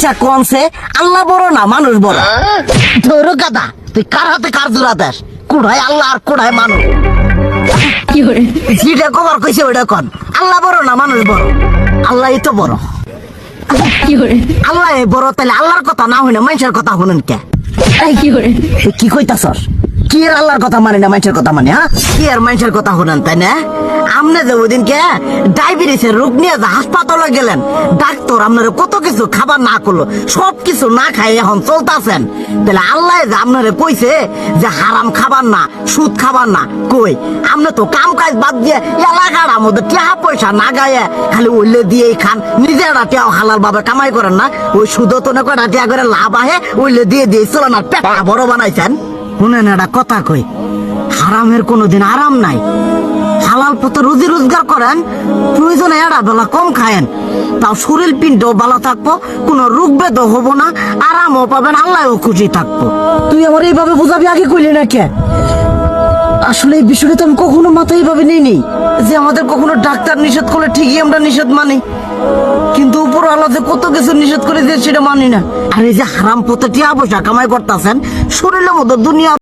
আচ্ছা কোনছে আল্লাহ বড় না মানুষ বড়? তোর গাদা তুই কার হাতে কার জোড়া দেশ? কুড়াই আল্লাহ আর কুড়াই মানুষ। যেটা কবার কইছে ওইটা কন। আল্লাহ বড় না মানুষ বড়? আল্লাহই তো বড়। আল্লাহ বড় তাহলে আল্লাহর কথা না হইনা মানুষের কথা শুনেন কে? তুই কি কইতাছস? কি এর আল্লাহর কথা মানে না মানুষের কথা মানে? হ্যাঁ কি আর মানুষের কথা শুনেন তাই না? আমনে যে ওই দিনকে ডায়াবেটিসের রোগ নিয়ে যে হাসপাতালে গেলেন, ডাক্তার আপনার কত কিছু খাবার না করলো, সব কিছু না খাই এখন চলতেছেন, তাহলে আল্লাহ যে আপনারে কইছে যে হারাম খাবার না, সুদ খাবার না, কই আপনি তো কাম কাজ বাদ দিয়ে এলাকার মধ্যে টাকা পয়সা না গায়ে খালি ওইলে দিয়েই খান, নিজেরা টিয়াও হালাল ভাবে কামাই করেন না, ওই সুদ তো না কয়টা টিয়া করে লাভ আহে ওইলে দিয়ে দিয়ে চলে না, পেট বড় বানাইছেন। শুনেন একটা কথা কই, হারামের কোনোদিন আরাম নাই। হালাল পথে রুজি রোজগার করেন, প্রয়োজনে এরা বেলা কম খায়েন, তাও শরীর পিণ্ডও ভালো থাকবো, কোনো রোগ বেদও হবো না, আরামও পাবেন, আল্লাহও খুশি থাকবো। তুই আমার এইভাবে বুঝাবি আগে কইলি না কে? আসলে এই বিষয়টা তো আমি কখনো মাথায় এইভাবে নিইনি যে আমাদের কখনো ডাক্তার নিষেধ করলে ঠিকই আমরা নিষেধ মানি, কিন্তু উপর আল্লাহ যে কত কিছু নিষেধ করে দিয়ে সেটা মানি না। আর এই যে হারাম পথে টিয়া পয়সা কামাই করতেছেন, শরীরের মতো দুনিয়া